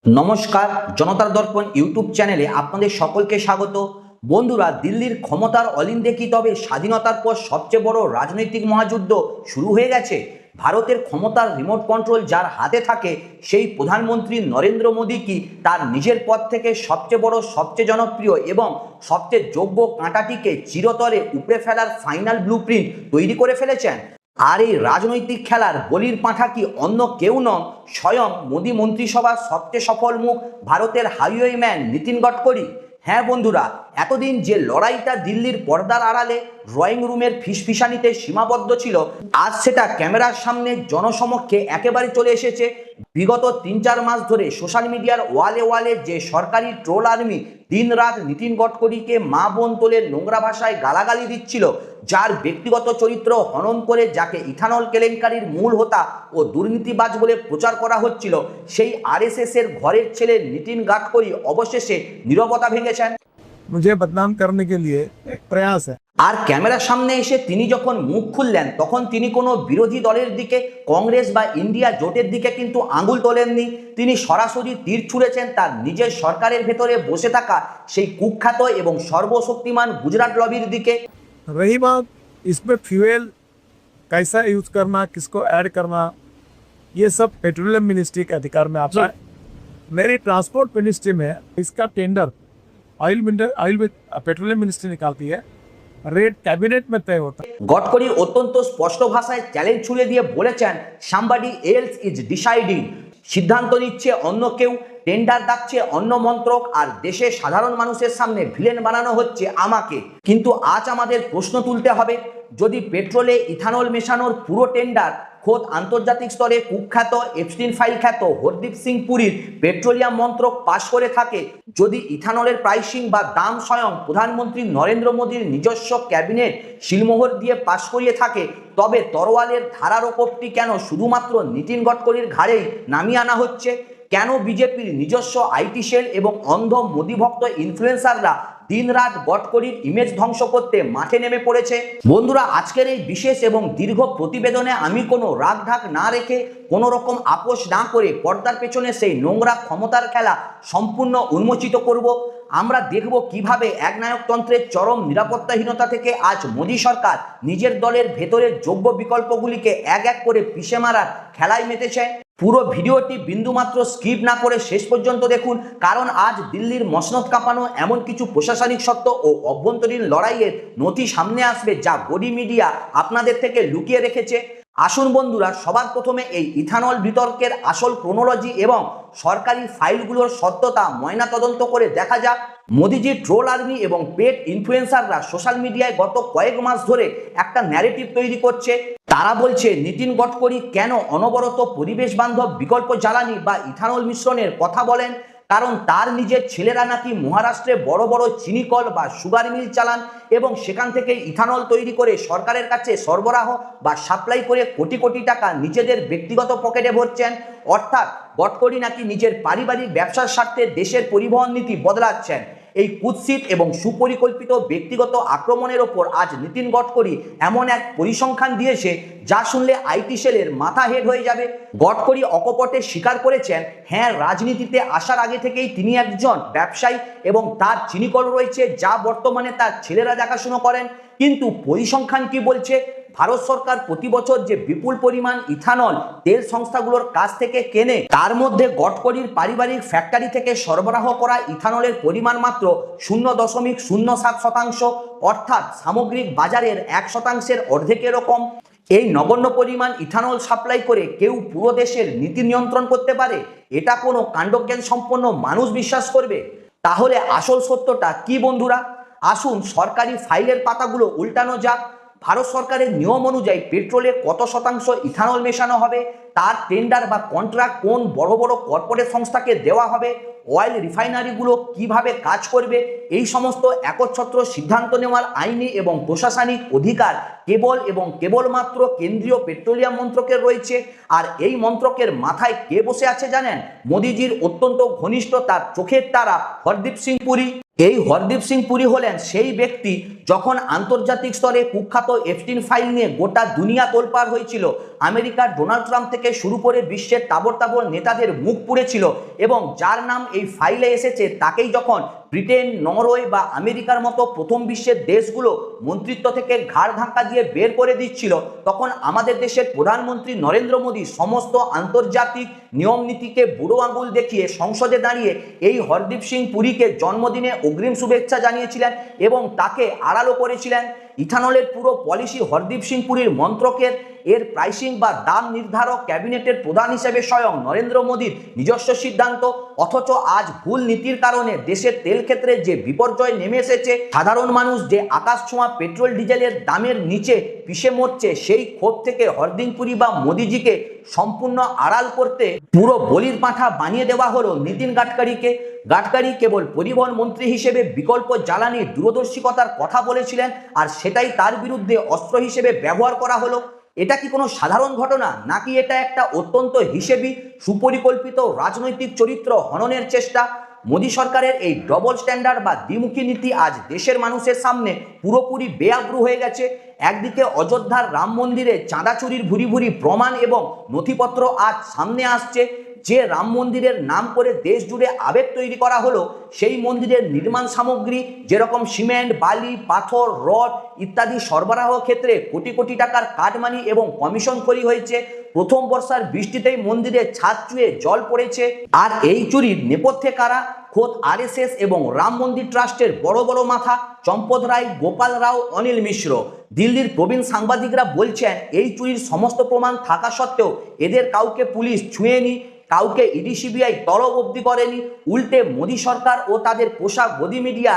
নমস্কার, জনতার দর্পণ ইউটিউব চ্যানেলে আপনাদের সকলকে স্বাগত। বন্ধুরা, দিল্লির ক্ষমতার অলিন্দে কি তবে স্বাধীনতার পর সবচেয়ে বড় রাজনৈতিক মহাযুদ্ধ শুরু হয়ে গেছে? ভারতের ক্ষমতার রিমোট কন্ট্রোল যার হাতে থাকে সেই প্রধানমন্ত্রী নরেন্দ্র মোদী কি তার নিজের পদ থেকে সবচেয়ে বড়, সবচেয়ে জনপ্রিয় এবং সবচেয়ে যোগ্য কাঁটাটিকে চিরতরে উপড়ে ফেলার ফাইনাল ব্লুপ্রিন্ট তৈরি করে ফেলেছেন? আর এই রাজনৈতিক খেলার বলির পাঁঠা কি অন্য কেউ নন, স্বয়ং মোদী মন্ত্রিসভার সবচেয়ে সফল মুখ ভারতের হাইওয়েম্যান নীতিন গডকরি। হ্যাঁ বন্ধুরা, এতদিন যে লড়াইটা দিল্লির পর্দার আড়ালে ড্রয়িং রুমের ফিসফিসানিতে সীমাবদ্ধ ছিল, আজ সেটা ক্যামেরার সামনে জনসমক্ষে একেবারে চলে এসেছে। বিগত ৩-৪ মাস ধরে সোশ্যাল মিডিয়ার ওয়ালে ওয়ালে যে সরকারি ট্রোল আর্মি দিনরাত নীতিন গডকরিকে মা বোন তোলে নোংরা ভাষায় গালাগালি দিচ্ছিল, যার ব্যক্তিগত চরিত্র হনন করে যাকে ইথানল কেলেঙ্কারির মূল হোতা ও দুর্নীতিবাজ বলে প্রচার করা হচ্ছিল, সেই আরএসএস এর ঘরের ছেলে নীতিন গডকরি অবশেষে নীরবতা ভেঙেছেন। मुझे बदनाम करने के लिए एक प्रयास है। আর ক্যামেরার সামনে এসে তিনি যখন মুখ খুললেন, তখন তিনি কোনো বিরোধী দলের দিকে, কংগ্রেস বা ইন্ডিয়া জোটের দিকে কিন্তু আঙুল তোলেননি। তিনি সরাসরি তীর ছুঁড়েছেন তার নিজের সরকারের ভেতরে বসে থাকা সেই কুখ্যাত এবং সর্বশক্তিমান গুজরাট লবির দিকে। रही बात इसमें फ्यूल कैसा यूज करना, किसको ऐड करना, ये सब पेट्रोलियम मिनिस्ट्री के अधिकार में आता है। मेरी ट्रांसपोर्ट मिनिस्ट्री में इसका टेंडर ऑयल पेट्रोलियम मिनिस्ट्री निकालती है, रेट कैबिनेट में तय होता है। গডকরি অত্যন্ত স্পষ্ট ভাষায় চ্যালেঞ্জ ছুড়ে দিয়ে বলেছেন, সামবাডি এলস ইজ ডিসাইডিং। সিদ্ধান্ত নিচ্ছে অন্য কেউ, টেন্ডার ডাকছে অন্য মন্ত্রক, আর দেশের সাধারণ মানুষের সামনে ভিলেন বানানো হচ্ছে আমাকে। কিন্তু আজ আমাদের প্রশ্ন তুলতে হবে, যদি পেট্রোলে ইথানল মেশানোর পুরো টেন্ডার খোদ আন্তর্জাতিক স্তরে কুখ্যাত এপস্টিন ফাইল খ্যাত হরদীপ সিং পুরীর পেট্রোলিয়াম মন্ত্রক পাশ করে থাকে, যদি ইথানলের প্রাইসিং বা দাম স্বয়ং প্রধানমন্ত্রী নরেন্দ্র মোদীর নিজস্ব ক্যাবিনেট শিলমোহর দিয়ে পাশ করিয়ে থাকে, তবে তরোয়ালের ধারারোপটি কেন শুধুমাত্র নীতিন গডকরির ঘাড়েই নামিয়ে আনা হচ্ছে? কেন বিজেপির নিজস্ব আইটি সেল এবং অন্ধ মোদী ভক্ত ইনফ্লুয়েন্সাররা দিনরাত গডকরির ইমেজ ধ্বংস করতে মাঠে নেমে পড়েছে? বন্ধুরা, আজকের এই বিশেষ এবং দীর্ঘ প্রতিবেদনে আমি কোনো রাগ ঢাক না রেখে, কোনো রকম আপোষ না করে পর্দার পেছনে সেই নোংরা ক্ষমতার খেলা সম্পূর্ণ উন্মোচিত করব। আমরা দেখব কিভাবে একনায়কতন্ত্রের চরম নিরাপত্তাহীনতা থেকে আজ মোদী সরকার নিজের দলের ভেতরের যোগ্য বিকল্পগুলিকে এক এক করে পিষে মারার খেলায় মেতেছে। পুরো ভিডিওটি বিন্দুমাত্র স্কিপ না করে শেষ পর্যন্ত দেখুন, কারণ আজ দিল্লির মসনদ কাঁপানো এমন কিছু প্রশাসনিক সত্ত্ব ও অভ্যন্তরীণ লড়াইয়ের নথি সামনে আসবে যা বডি মিডিয়া আপনাদের থেকে লুকিয়ে রেখেছে। আসুন বন্ধুরা, সবার প্রথমে এই ইথানল বিতর্কের আসল ক্রোনোলজি এবং সরকারি ফাইলগুলোর সত্যতা ময়নাতদন্ত করে দেখা যাক। মোদিজির ট্রোল আর্মি এবং পেড ইনফ্লুয়েন্সাররা সোশ্যাল মিডিয়ায় গত কয়েক মাস ধরে একটা ন্যারেটিভ তৈরি করছে। তারা বলছে নীতিন গডকরি কেন অনবরত পরিবেশ বান্ধব বিকল্প জ্বালানি বা ইথানল মিশ্রণের কথা বলেন, কারণ তার নিজের ছেলেরা নাকি মহারাষ্ট্রে বড় বড় চিনিকল বা সুগার মিল চালান এবং সেখান থেকে ইথানল তৈরি করে সরকারের কাছে সরবরাহ বা সাপ্লাই করে কোটি কোটি টাকা নিজেদের ব্যক্তিগত পকেটে ভরছেন। অর্থাৎ গডকরি নাকি নিজের পারিবারিক ব্যবসার স্বার্থে দেশের পরিবহন নীতি বদলাচ্ছেন। এই কুৎসিত এবং সুপরিকল্পিত ব্যক্তিগত আক্রমণের ওপর আজ নীতিন গডকরি এমন এক পরিসংখ্যান দিয়েছে যা শুনলে আইটি সেলের মাথা হেড হয়ে যাবে। গডকরি অকপটে স্বীকার করেছেন, হ্যাঁ, রাজনীতিতে আসার আগে থেকেই তিনি একজন ব্যবসায়ী এবং তার চিনিকল রয়েছে যা বর্তমানে তার ছেলেরা দেখাশুনো করেন। কিন্তু পরিসংখ্যান কি বলছে? ভারত সরকার প্রতি বছর যে বিপুল পরিমাণ ইথানল তেল সংস্থাগুলোর কাছ থেকে কেনে, তার মধ্যে গডকরির পারিবারিক ফ্যাক্টরি থেকে সরবরাহ করা ইথানলের পরিমাণ মাত্র 0.07%, অর্থাৎ সামগ্রিক বাজারের 1%-এর অর্ধেকেরও কম। এই নগণ্য পরিমাণ ইথানল সাপ্লাই করে কেউ পুরো দেশের নীতি নিয়ন্ত্রণ করতে পারে? এটা কোনো কাণ্ডজ্ঞান সম্পন্ন মানুষ বিশ্বাস করবে? তাহলে আসল সত্যটা কি বন্ধুরা? আসুন সরকারি ফাইলের পাতাগুলো উল্টানো যাক। ভারত সরকারের নিয়ম অনুযায়ী পেট্রোলে কত শতাংশ ইথানল মেশানো হবে, তার টেন্ডার বা কন্ট্রাক্ট কোন বড় বড় কর্পোরেট সংস্থাকে দেওয়া হবে, অয়েল রিফাইনারিগুলো কিভাবে কাজ করবে, এই সমস্ত একচ্ছত্র সিদ্ধান্ত নেওয়ার আইনি এবং প্রশাসনিক অধিকার কেবল এবং কেবলমাত্র কেন্দ্রীয় পেট্রোলিয়াম মন্ত্রকের রয়েছে। আর এই মন্ত্রকের মাথায় কে বসে আছে জানেন? মোদিজির অত্যন্ত ঘনিষ্ঠ তার চোখের তারা হরদীপ সিং পুরী। এই হরদীপ সিং পুরী হলেন সেই ব্যক্তি যখন আন্তর্জাতিক স্তরে কুখ্যাত এফটিন ফাইল নিয়ে গোটা দুনিয়া তোলপাড় হয়েছিল, আমেরিকার ডোনাল্ড ট্রাম্প থেকে শুরু করে বিশ্বের তাবড় তাবড় নেতাদের মুখ পুড়েছিল এবং যার নাম এই ফাইলে এসেছে তাকেই যখন ব্রিটেন, নরওয়ে বা আমেরিকার মতো প্রথম বিশ্বের দেশগুলো মন্ত্রিত্ব থেকে ঘাড় ধাক্কা দিয়ে বের করে দিচ্ছিল, তখন আমাদের দেশের প্রধানমন্ত্রী নরেন্দ্র মোদী সমস্ত আন্তর্জাতিক নিয়ম নীতিকে বুড়ো আঙুল দেখিয়ে সংসদে দাঁড়িয়ে এই হরদীপ সিং পুরীকে জন্মদিনে অগ্রিম শুভেচ্ছা জানিয়েছিলেন এবং তাকে আড়ালও করেছিলেন। ইথানলের পুরো পলিসি হরদীপ সিং পুরীর মন্ত্রকের এর প্রাইসিং বা দাম নির্ধারক ক্যাবিনেটের প্রধান হিসেবে স্বয়ং নরেন্দ্র মোদীর নিজস্ব সিদ্ধান্ত, অথচ আজ ভুল নীতির কারণে দেশের তেল ক্ষেত্রে যে বিপর্যয় নেমে এসেছে, সাধারণ মানুষ যে আকাশ ছোঁয়া পেট্রোল ডিজেলের দামের নিচে পিষে মরছে, সেই ক্ষোভ থেকে হরদীপ পুরী বা মোদীজিকে সম্পূর্ণ আড়াল করতে পুরো বলির পাঁঠা বানিয়ে দেওয়া হলো নীতিন গাডকারিকে। গাডকারি কেবল পরিবহন মন্ত্রী হিসেবে বিকল্প জ্বালানির দূরদর্শিতার কথা বলেছিলেন আর সেটাই তার বিরুদ্ধে অস্ত্র হিসেবে ব্যবহার করা হলো। এটা কি কোনো সাধারণ ঘটনা, নাকি এটা একটা অত্যন্ত হিসেবি সুপরিকল্পিত রাজনৈতিক চরিত্র হননের চেষ্টা? মোদী সরকারের এই ডবল স্ট্যান্ডার্ড বা দ্বিমুখী নীতি আজ দেশের মানুষের সামনে পুরোপুরি বেআব্রু হয়ে গেছে। একদিকে অযোধ্যার রাম মন্দিরে চাঁদা চুরির ভুরি ভুরি প্রমাণ এবং নথিপত্র আজ সামনে আসছে। যে রাম মন্দিরের নাম করে দেশ জুড়ে আবেগ তৈরি করা হলো, সেই মন্দিরের নির্মাণ সামগ্রী যেরকম সিমেন্ট, বালি, পাথর, রড ইত্যাদি সরবরাহ ক্ষেত্রে কোটি কোটি টাকার কাটমানি এবং কমিশন খড়ি হয়েছে। প্রথম বর্ষার বৃষ্টিতেই মন্দিরে ছাদ চুয়ে জল পড়েছে। আর এই চুরির নেপথ্যে কারা? খোদ আরএসএস এবং রাম মন্দির ট্রাস্টের বড় বড় মাথা চম্পদ রায়, গোপাল রাও, অনিল মিশ্র। দিল্লির প্রবীণ সাংবাদিকরা বলছেন, এই চুরির সমস্ত প্রমাণ থাকা সত্ত্বেও এদের কাউকে পুলিশ ছুঁয়েনি, কাউকে ইডি সিবিআই তলব অবধি করেনি। উল্টে মোদী সরকার ও তাদের পোষা গদি মিডিয়া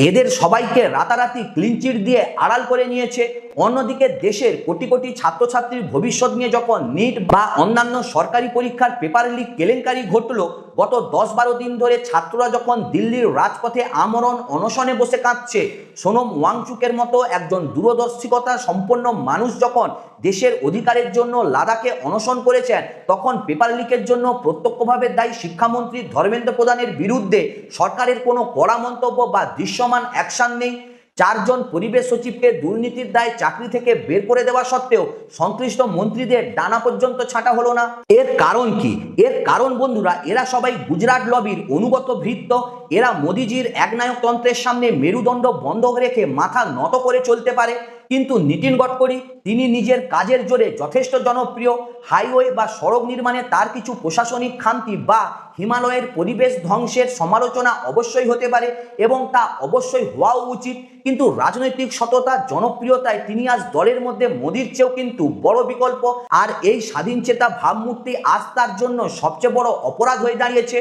এদের সবাইকে রাতারাতি ক্লিনচিট দিয়ে আড়াল করে নিয়েছে। অন্যদিকে দেশের কোটি কোটি ছাত্রছাত্রীর ভবিষ্যৎ নিয়ে যখন নিট বা অন্যান্য সরকারি পরীক্ষার পেপার লিক কেলেঙ্কারি ঘটল, গত 10-12 দিন ধরে ছাত্ররা যখন দিল্লির রাজপথে আমরণ অনশনে বসে কাঁদছে, সোনম ওয়াংচুকের মতো একজন দূরদর্শিকতা সম্পন্ন মানুষ যখন দেশের অধিকারের জন্য লাদাখে অনশন করেছেন, তখন পেপার লিকের জন্য প্রত্যক্ষভাবে দায়ী শিক্ষামন্ত্রী ধর্মেন্দ্র প্রধানের বিরুদ্ধে সরকারের কোনো কড়া মন্তব্য বা দৃশ্যমান অ্যাকশন নেই। 4 জন পরিবেশ সচিবকে দুর্নীতির দায়ে চাকরি থেকে বের করে দেওয়া সত্ত্বেও সংশ্লিষ্ট মন্ত্রীদের ডানা পর্যন্ত ছাঁটা হলো না। এর কারণ কি? এর কারণ বন্ধুরা, এরা সবাই গুজরাট লবির অনুগত ভৃত্য। এরা মোদিজির একনায়কতন্ত্রের সামনে মেরুদণ্ড বন্ধক রেখে মাথা নত করে চলতে পারে, কিন্তু নীতিন গডকরি তিনি নিজের কাজের জোরে যথেষ্ট জনপ্রিয়। হাইওয়ে বা সড়ক নির্মাণে তার কিছু প্রশাসনিক খামতি বা হিমালয়ের পরিবেশ ধ্বংসের সমালোচনা অবশ্যই হতে পারে এবং তা অবশ্যই হওয়াও উচিত, কিন্তু রাজনৈতিক সততা, জনপ্রিয়তায় তিনি আজ দলের মধ্যে মোদির চেয়েও কিন্তু বড় বিকল্প। আর এই স্বাধীনচেতা ভাবমূর্তি আজ তার জন্য সবচেয়ে বড় অপরাধ হয়ে দাঁড়িয়েছে।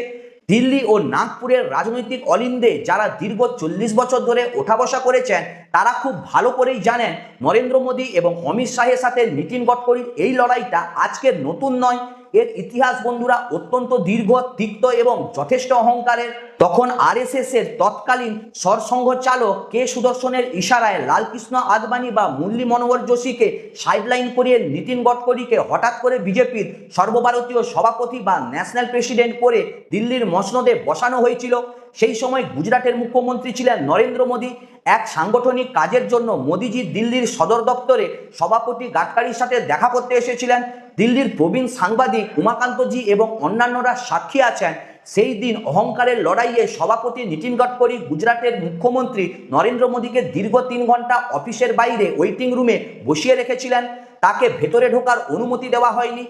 দিল্লি ও নাগপুরের রাজনৈতিক অলিন্দে যারা দীর্ঘ 40 বছর ধরে ওঠা বসা করেছেন, তারা খুব ভালো করেই জানেন নরেন্দ্র মোদী এবং অমিত শাহের সাথে নীতিন গডকরির এই লড়াইটা আজকের নতুন নয়। এর ইতিহাস বন্ধুরা অত্যন্ত দীর্ঘ, তিক্ত এবং যথেষ্ট অহংকারের। তখন আরএসএস এর তৎকালীন সরসংঘ চালক কে সুদর্শনের ইশারায় লালকৃষ্ণ আদবানি বা মুরলী মনোহর যোশীকে সাইডলাইন করিয়ে নীতিন গডকরিকে হঠাৎ করে বিজেপির সর্বভারতীয় সভাপতি বা ন্যাশনাল প্রেসিডেন্ট করে দিল্লির মসনদে বসানো হয়েছিল। সেই সময় গুজরাটের মুখ্যমন্ত্রী ছিলেন নরেন্দ্র মোদী। এক সাংগঠনিক কাজের জন্য মোদীজি দিল্লির সদর দপ্তরে সভাপতি গাডকারির সাথে দেখা করতে এসেছিলেন। দিল্লির প্রবীণ সাংবাদিক উমাকান্তজি এবং অন্যান্যরা সাক্ষী আছেন। সেই দিন অহংকারের লড়াইয়ে সভাপতি নীতিন গডকরি গুজরাটের মুখ্যমন্ত্রী নরেন্দ্র মোদীকে দীর্ঘ 3 ঘন্টা অফিসের বাইরে ওয়েটিং রুমে বসিয়ে রেখেছিলেন। তাকে ভেতরে ঢোকার অনুমতি দেওয়া হয়নি।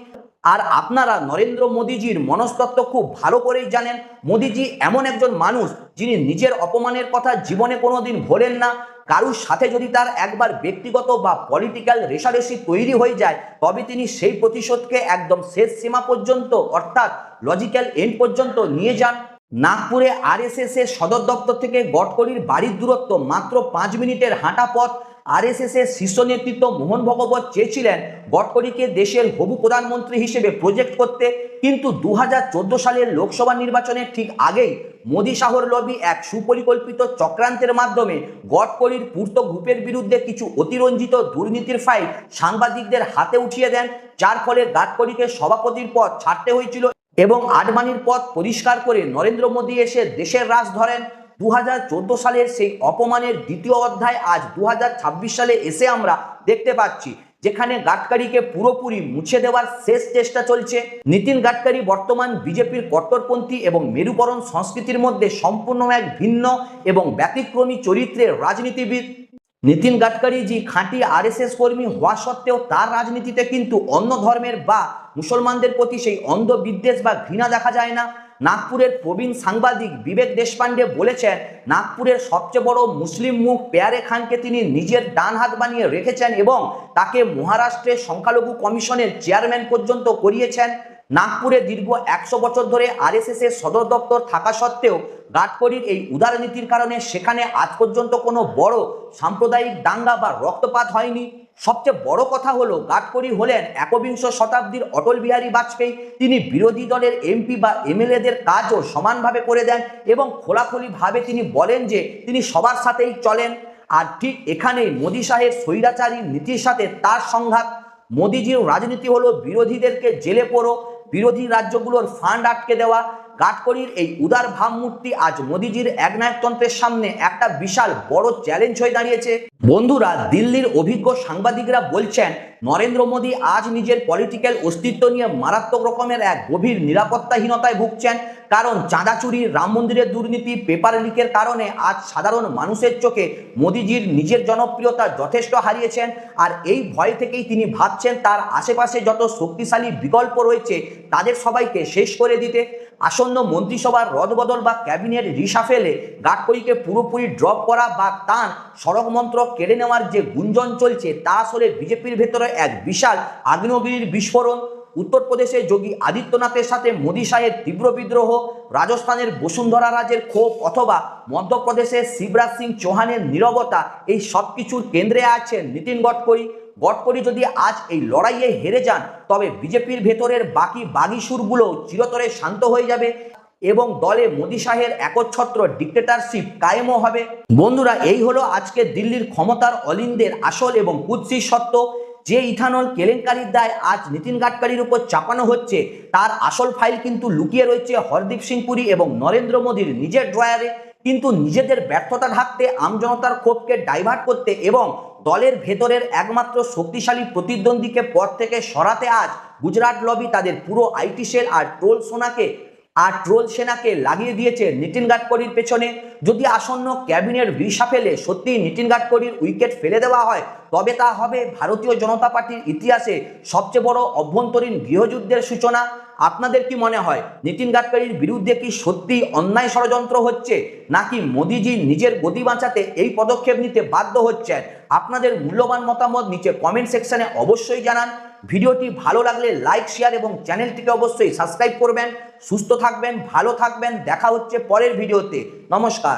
আর আপনারা নরেন্দ্র মোদীজির মনস্তত্ত্ব খুব ভালো করেই জানেন। মোদীজি এমন একজন মানুষ যিনি নিজের অপমানের কথা জীবনে কোনোদিন ভোলেন না। কারুর সাথে যদি তার একবার ব্যক্তিগত বা পলিটিক্যাল রেষারেষি তৈরি হয়ে যায়, তবে তিনি সেই প্রতিশোধকে একদম শেষ সীমা পর্যন্ত, অর্থাৎ লজিক্যাল এন্ড পর্যন্ত নিয়ে যান। নাগপুরে আরএসএস এর সদর দপ্তর থেকে গডকরির বাড়ির দূরত্ব মাত্র 5 মিনিটের হাঁটা পথ। আরএসএস এর শীর্ষ নেতৃত্ব মোহন ভগবত চেয়েছিলেন গডকরিকে দেশের হবু প্রধানমন্ত্রী হিসেবে প্রজেক্ট করতে, কিন্তু 2014 সালের লোকসভা নির্বাচনের ঠিক আগেই মোদী শাহর লবি এক সুপরিকল্পিত চক্রান্তের মাধ্যমে গডকরির পূর্ত গ্রুপের বিরুদ্ধে কিছু অতিরঞ্জিত দুর্নীতির ফাইল সাংবাদিকদের হাতে উঠিয়ে দেন, যার ফলে গডকরিকে সভাপতির পদ ছাড়তে হয়েছিল এবং আডবাণীর পথ পরিষ্কার করে নরেন্দ্র মোদী এসে দেশের রাজ ধরেন। 2014 সালের সেই অপমানের দ্বিতীয় অধ্যায় আজ 2026 সালে এসে আমরা দেখতে পাচ্ছি, যেখানে গাডকারিকে পুরোপুরি মুছে দেওয়ার শেষ চেষ্টা চলছে। নীতিন গাডকারি বর্তমান বিজেপির কট্টরপন্থী এবং মেরুকরণ সংস্কৃতির মধ্যে সম্পূর্ণ এক ভিন্ন এবং ব্যতিক্রমী চরিত্রের রাজনীতিবিদ। নীতিন গাডকারি জি খাঁটি আরএসএস কর্মী হওয়া সত্ত্বেও তার রাজনীতিতে কিন্তু অন্য ধর্মের বা মুসলমানদের প্রতি সেই অন্ধ বিদ্বেষ বা ঘৃণা দেখা যায় না। নাগপুরের প্রবীণ সাংবাদিক বিবেক দেশপান্ডে বলেছেন, নাগপুরের সবচেয়ে বড় মুসলিম মুখ পেয়ারে খানকে তিনি নিজের ডান হাত বানিয়ে রেখেছেন এবং তাকে মহারাষ্ট্রের সংখ্যালঘু কমিশনের চেয়ারম্যান পর্যন্ত করিয়েছেন। নাগপুরে দীর্ঘ 100 বছর ধরে আরএসএস এর সদর দপ্তর থাকা সত্ত্বেও গাডকারির এই উদারনীতির কারণে সেখানে আজ পর্যন্ত কোনো বড় সাম্প্রদায়িক দাঙ্গা বা রক্তপাত হয়নি। সবচেয়ে বড় কথা হলো, গাডকারি হলেন একবিংশ শতাব্দীর অটল বিহারী বাজপেয়ী। তিনি বিরোধী দলের এমপি বা এমএলএদের কাজও সমানভাবে করে দেন এবং খোলাখুলিভাবে তিনি বলেন যে তিনি সবার সাথেই চলেন। আর ঠিক এখানেই মোদী সাহেব স্বৈরাচারী নীতির সাথে তার সংঘাত। মোদীজির রাজনীতি হলো বিরোধীদেরকে জেলে পোড়ো, বিরোধী রাজ্যগুলোর ফান্ড আটকে দেওয়া। গাডকারির এই উদার ভাবমূর্তি আজ মোদীজির একনায়কতন্ত্রের সামনে একটা বিশাল বড় চ্যালেঞ্জ হয়ে দাঁড়িয়েছে। বন্ধুরা, দিল্লির অভিজ্ঞ সাংবাদিকরা বলছেন, নরেন্দ্র মোদী আজ নিজের পলিটিক্যাল অস্তিত্ব নিয়ে মারাত্মক রকমের এক গভীর নিরাপত্তাহীনতায় ভুগছেন। কারণ চাঁদা চুরি, রাম মন্দিরের দুর্নীতি, পেপার লিকের কারণে আজ সাধারণ মানুষের চোখে মোদীজির নিজের জনপ্রিয়তা যথেষ্ট হারিয়েছেন। আর এই ভয় থেকেই তিনি ভাবছেন তার আশেপাশে যত শক্তিশালী বিকল্প রয়েছে তাদের সবাইকে শেষ করে দিতে। আসন্ন মন্ত্রিসভার রদবদল বা ক্যাবিনেট রিশাফেলে গাডকারিকে পুরোপুরি ড্রপ করা বা তাঁর সড়ক মন্ত্র কেড়ে নেওয়ার যে গুঞ্জন চলছে তা আসলে বিজেপির ভেতরে এক বিশাল আগ্নেয়গিরির বিস্ফোরণ। উত্তরপ্রদেশে যোগী আদিত্যনাথের সাথে মোদী শাহের তীব্র বিদ্রোহ, রাজস্থানের বসুন্ধরা রাজের ক্ষোভ অথবা মধ্যপ্রদেশের শিবরাজ সিং চৌহানের নীরবতা, এই সব কিছুর কেন্দ্রে আছেন নীতিন গাডকারি। গাডকারি যদি আজ এই লড়াইয়ে হেরে যান তবে বিজেপির ভেতরের বাকি বাগি সুরগুলো চিরতরে শান্ত হয়ে যাবে এবং দলে মোদী শাহের একচ্ছত্র ডিক্টেটরশিপ কায়েমও হবে। বন্ধুরা, এই হলো আজকে দিল্লির ক্ষমতার অলিন্দের আসল এবং কুৎসিত সত্য। যে ইথানল কেলেঙ্কারির দায় আজ নীতিন গাডকারির উপর চাপানো হচ্ছে তার আসল ফাইল কিন্তু লুকিয়ে রয়েছে হরদীপ সিং পুরী এবং নরেন্দ্র মোদীর নিজের ড্রয়ারে। কিন্তু নিজেদের ব্যর্থতা ঢাকতে, আমজনতার ক্ষোভকে ডাইভার্ট করতে এবং দলের ভেতরের একমাত্র শক্তিশালী প্রতিদ্বন্দ্বীকে পদ থেকে সরাতে আজ গুজরাট লবি তাদের পুরো আইটি সেল আর ট্রোল সেনাকে লাগিয়ে দিয়েছে নীতিন গাডকারির পেছনে। যদি আসন্ন ক্যাবিনেট রিশাফেলে সত্যিই নীতিন গাডকারির উইকেট ফেলে দেওয়া হয় তবে তা হবে ভারতীয় জনতা পার্টির ইতিহাসে সবচেয়ে বড় অভ্যন্তরীণ গৃহযুদ্ধের সূচনা। আপনাদের কি মনে হয়, নীতিন গাডকারির বিরুদ্ধে কি সত্যিই অন্যায় ষড়যন্ত্র হচ্ছে, নাকি মোদীজি নিজের গতি বাঁচাতে এই পদক্ষেপ নিতে বাধ্য হচ্ছেন? আপনাদের মূল্যবান মতামত নিচে কমেন্ট সেকশনে অবশ্যই জানান। ভিডিওটি ভালো লাগলে লাইক, শেয়ার এবং চ্যানেলটিকে অবশ্যই সাবস্ক্রাইব করবেন। সুস্থ থাকবেন, ভালো থাকবেন, দেখা হচ্ছে পরের ভিডিওতে। নমস্কার।